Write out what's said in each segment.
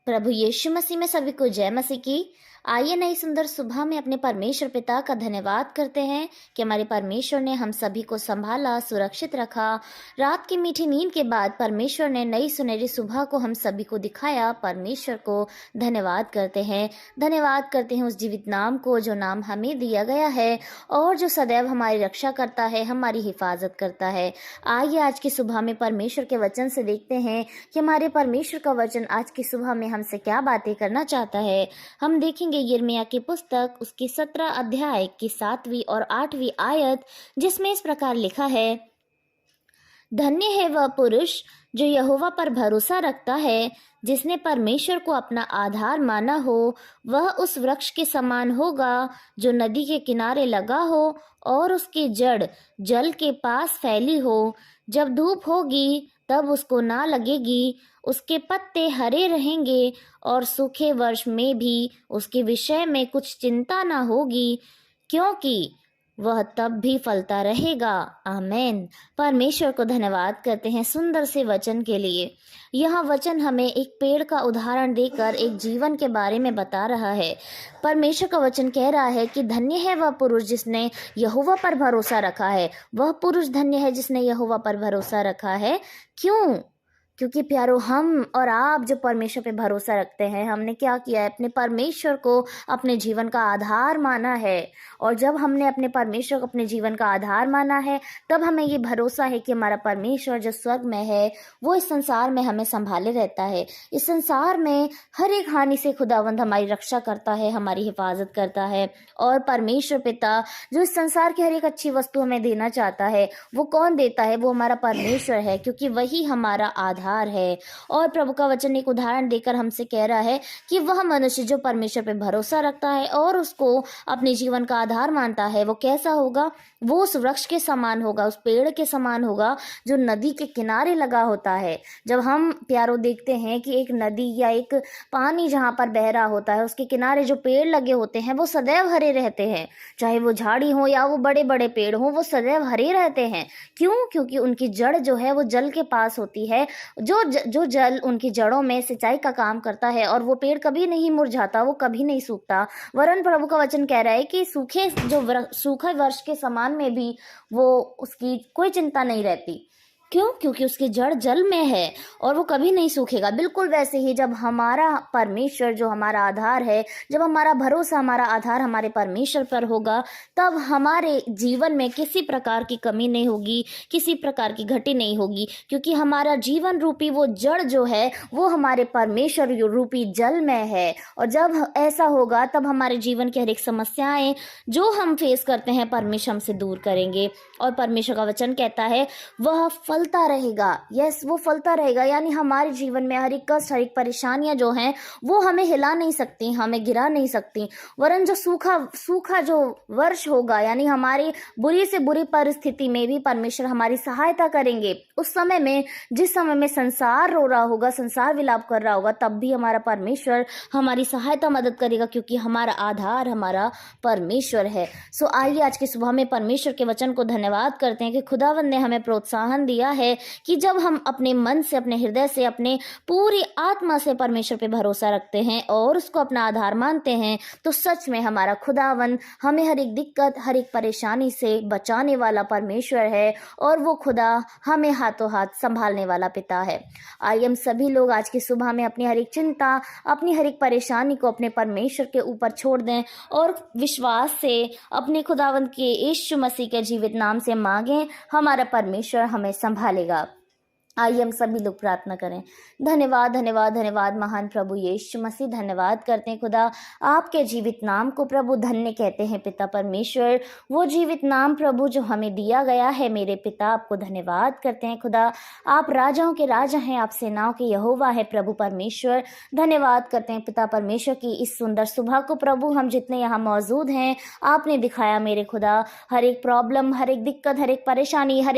प्रभु यीशु मसीह में सभी को जय मसीह की। आइए नई सुंदर सुबह में अपने परमेश्वर पिता का धन्यवाद करते हैं कि हमारे परमेश्वर ने हम सभी को संभाला, सुरक्षित रखा। रात की मीठी नींद के बाद परमेश्वर ने नई सुनहरी सुबह को हम सभी को दिखाया। परमेश्वर को धन्यवाद करते हैं उस जीवित नाम को जो नाम हमें दिया गया है और जो सदैव हमारी रक्षा करता है, हमारी हिफाजत करता है। आइए आज की सुबह में परमेश्वर के वचन से देखते हैं कि हमारे परमेश्वर का वचन आज की सुबह में हमसे क्या बातें करना चाहता है। हम देखेंगे यिर्मयाह की पुस्तक उसकी 17 अध्याय की 7वीं और 8वीं आयत, जिसमें इस प्रकार लिखा है, धन्य है वह पुरुष जो यहोवा पर भरोसा रखता है, जिसने परमेश्वर को अपना आधार माना हो। वह उस वृक्ष के समान होगा जो नदी के किनारे लगा हो और उसकी जड़ जल के पास फैली हो। जब धूप होगी तब उसको ना लगेगी, उसके पत्ते हरे रहेंगे और सूखे वर्ष में भी उसके विषय में कुछ चिंता ना होगी, क्योंकि वह तब भी फलता रहेगा। आमीन। परमेश्वर को धन्यवाद करते हैं सुंदर से वचन के लिए। यह वचन हमें एक पेड़ का उदाहरण देकर एक जीवन के बारे में बता रहा है। परमेश्वर का वचन कह रहा है कि धन्य है वह पुरुष जिसने यहोवा पर भरोसा रखा है। वह पुरुष धन्य है जिसने यहोवा पर भरोसा रखा है। क्यों? क्योंकि प्यारो, हम और आप जो परमेश्वर पे भरोसा रखते हैं, हमने क्या किया है? अपने परमेश्वर को अपने जीवन का आधार माना है। और जब हमने अपने परमेश्वर को अपने जीवन का आधार माना है, तब हमें ये भरोसा है कि हमारा परमेश्वर जो स्वर्ग में है वो इस संसार में हमें संभाले रहता है। इस संसार में हर एक हानि से खुदावंद हमारी रक्षा करता है, हमारी हिफाजत करता है। और परमेश्वर पिता जो इस संसार की हर एक अच्छी वस्तु हमें देना चाहता है, वो कौन देता है? वो हमारा परमेश्वर है, क्योंकि वही हमारा आधार है। और प्रभु का वचन एक उदाहरण देकर हमसे कह रहा है कि वह मनुष्य जो परमेश्वर पे भरोसा रखता है और उसको अपने जीवन का आधार मानता है, वो कैसा होगा? वो उस वृक्ष के समान होगा, उस पेड़ के समान होगा जो नदी के किनारे लगा होता है। जब हम प्यारो देखते हैं कि एक नदी या एक पानी जहाँ पर बह रहा होता है, उसके किनारे जो पेड़ लगे होते हैं वो सदैव हरे रहते हैं। चाहे वो झाड़ी हो या वो बड़े बड़े पेड़ हो, वो सदैव हरे रहते हैं। क्यों? क्योंकि उनकी जड़ जो है वो जल के पास होती है। जो जल उनकी जड़ों में सिंचाई का काम करता है, और वो पेड़ कभी नहीं मुरझाता, वो कभी नहीं सूखता। वरन प्रभु का वचन कह रहा है कि सूखे वर्ष के समान में भी वो उसकी कोई चिंता नहीं रहती। क्यों? क्योंकि उसकी जड़ जल में है और वो कभी नहीं सूखेगा। बिल्कुल वैसे ही जब हमारा परमेश्वर जो हमारा आधार है, जब हमारा भरोसा, हमारा आधार हमारे परमेश्वर पर होगा, तब हमारे जीवन में किसी प्रकार की कमी नहीं होगी, किसी प्रकार की घटी नहीं होगी, क्योंकि हमारा जीवन रूपी वो जड़ जो है वो हमारे परमेश्वर रूपी जल में है। और जब ऐसा होगा तब हमारे जीवन की हर एक समस्याएं जो हम फेस करते हैं, परमेश्वर हमसे दूर करेंगे। और परमेश्वर का वचन कहता है वह फलता रहेगा। यस, वो फलता रहेगा, यानी हमारे जीवन में हर एक कष्ट, हर एक परेशानियां जो हैं वो हमें हिला नहीं सकती, हमें गिरा नहीं सकती। वरन जो सूखा जो वर्ष होगा, यानी हमारी बुरी से बुरी परिस्थिति में भी परमेश्वर हमारी सहायता करेंगे। उस समय में, जिस समय में संसार रो रहा होगा, संसार विलाप कर रहा होगा, तब भी हमारा परमेश्वर हमारी सहायता मदद करेगा, क्योंकि हमारा आधार हमारा परमेश्वर है। सो आइए आज की सुबह में परमेश्वर के वचन को धन्यवाद करते हैं कि खुदावंद ने हमें प्रोत्साहन दिया है कि जब हम अपने मन से, अपने हृदय से, अपने पूरी आत्मा से परमेश्वर पे भरोसा रखते हैं और उसको अपना आधार मानते हैं, तो सच में हमारा खुदावंद हमें हर एक दिक्कत, हर एक परेशानी से बचाने वाला परमेश्वर है। और वो खुदा हमें हाथों हाथ संभालने वाला पिता है। आइए हम सभी लोग आज की सुबह में अपनी हर एक चिंता, अपनी हर एक परेशानी को अपने परमेश्वर के ऊपर छोड़ दें और विश्वास से अपने खुदावंद के यीशु मसीह के जीवित नाम से मांगें। हमारा परमेश्वर हमें संभालेगा। आइए हम सभी लोग प्रार्थना करें। धन्यवाद धन्यवाद धन्यवाद महान प्रभु यीशु मसीह, धन्यवाद करते हैं खुदा, आपके जीवित नाम को प्रभु धन्य कहते हैं पिता परमेश्वर। वो जीवित नाम प्रभु जो हमें दिया गया है मेरे पिता, आपको धन्यवाद करते हैं खुदा। आप राजाओं के राजा हैं, आप सेनाओं के यहोवा है प्रभु परमेश्वर। धन्यवाद करते हैं पिता परमेश्वर की इस सुंदर सुबह को प्रभु हम जितने यहाँ मौजूद हैं, आपने दिखाया मेरे खुदा हर एक प्रॉब्लम, हर एक दिक्कत, हर एक परेशानी, हर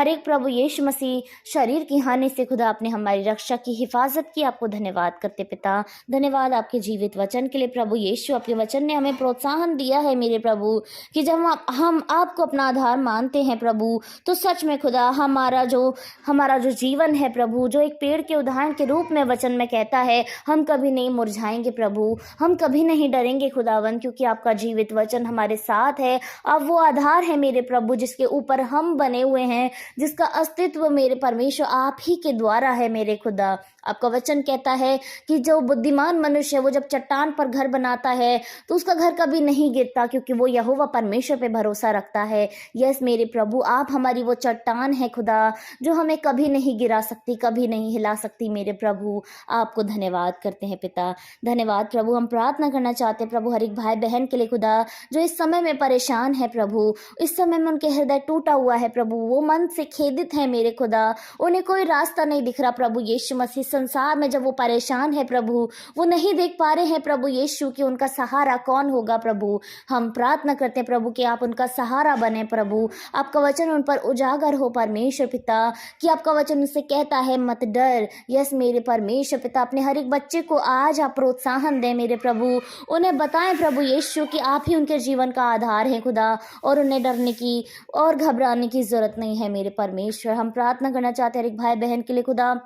एक प्रभु यीशु मसीह शरीर की हानि से खुदा आपने हमारी रक्षा की, हिफाजत की। आपको धन्यवाद करते पिता। धन्यवाद आपके जीवित वचन के लिए प्रभु यीशु। आपके वचन ने हमें प्रोत्साहन दिया है मेरे प्रभु कि जब हम आपको अपना आधार मानते हैं प्रभु, तो सच में खुदा हमारा जो जीवन है प्रभु, जो एक पेड़ के उदाहरण के रूप में वचन में कहता है, हम कभी नहीं मुरझाएंगे प्रभु, हम कभी नहीं डरेंगे खुदावन, क्योंकि आपका जीवित वचन हमारे साथ है। आप वो आधार है मेरे प्रभु जिसके ऊपर हम बने हुए हैं, जिसका अस्तित्व मेरे परमेश्वर आप ही के द्वारा है मेरे खुदा। आपका वचन कहता है कि जो बुद्धिमान मनुष्य है वो जब चट्टान पर घर बनाता है तो उसका घर कभी नहीं गिरता, क्योंकि वो यहोवा परमेश्वर पे भरोसा रखता है। यस मेरे प्रभु, आप हमारी वो चट्टान है खुदा जो हमें कभी नहीं गिरा सकती, कभी नहीं हिला सकती मेरे प्रभु। आपको धन्यवाद करते हैं पिता। धन्यवाद प्रभु। हम प्रार्थना करना चाहते हैं प्रभु हर एक भाई बहन के लिए खुदा, जो इस समय में परेशान है प्रभु, इस समय में उनके हृदय टूटा हुआ है प्रभु, वो मन से खेदित है मेरे खुदा, उन्हें कोई रास्ता नहीं दिख रहा प्रभु यीशु मसीह। संसार में जब वो परेशान है प्रभु, वो नहीं देख पा रहे हैं प्रभु यीशु कि उनका सहारा कौन होगा प्रभु। हम प्रार्थना करते हैं प्रभु कि आप उनका सहारा बने प्रभु। आपका वचन उन पर उजागर हो परमेश्वर पिता, कि आपका वचन उनसे कहता है मत डर। यस मेरे परमेश्वर पिता, अपने हर एक बच्चे को आज आप प्रोत्साहन दें मेरे प्रभु, उन्हें बताएं प्रभु यीशु कि आप ही उनके जीवन का आधार है खुदा, और उन्हें डरने की और घबराने की जरूरत नहीं है मेरे परमेश्वर। हम प्रार्थना करना चाहते हैं हर एक भाई बहन के लिए खुदा,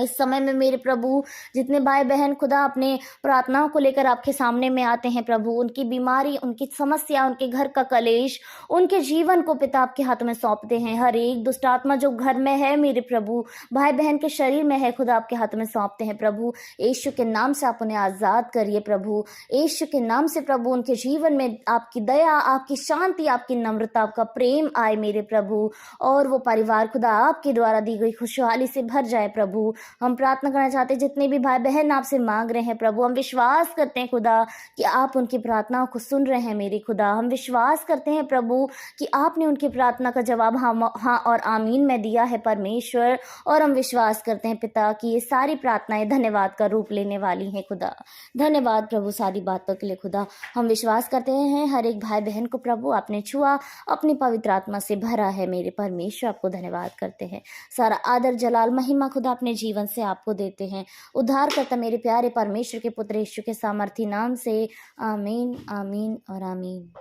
इस समय में मेरे प्रभु जितने भाई बहन खुदा अपने प्रार्थनाओं को लेकर आपके सामने में आते हैं प्रभु, उनकी बीमारी, उनकी समस्या, उनके घर का कलेश, उनके जीवन को पिता आपके हाथ में सौंपते हैं। हर एक दुष्ट आत्मा जो घर में है मेरे प्रभु, भाई बहन के शरीर में है खुदा, आपके हाथ में सौंपते हैं प्रभु। यीशु के नाम से आप उन्हें आज़ाद करिए प्रभु। यीशु के नाम से प्रभु उनके जीवन में आपकी दया, आपकी शांति, आपकी नम्रता, आपका प्रेम आए मेरे प्रभु, और वो परिवार खुदा आपके द्वारा दी गई खुशहाली से भर जाए प्रभु। हम प्रार्थना करना चाहते हैं जितने भी भाई बहन आपसे मांग रहे हैं प्रभु, हम विश्वास करते हैं खुदा कि आप उनकी प्रार्थनाओं को सुन रहे हैं मेरे खुदा। हम विश्वास करते हैं प्रभु कि आपने उनकी प्रार्थना का जवाब हाँ और आमीन में दिया है परमेश्वर, और हम विश्वास करते हैं पिता कि ये सारी प्रार्थनाएं धन्यवाद का रूप लेने वाली हैं खुदा। धन्यवाद प्रभु सारी बातों के लिए खुदा। हम विश्वास करते हैं हर एक भाई बहन को प्रभु आपने छुआ, अपनी पवित्र आत्मा से भरा है मेरे परमेश्वर। आपको धन्यवाद करते हैं। सारा आदर जलाल महिमा खुदा अपने जीवन से आपको देते हैं। उद्धार करता मेरे प्यारे परमेश्वर के पुत्र यीशु के सामर्थी नाम से, आमीन आमीन और आमीन।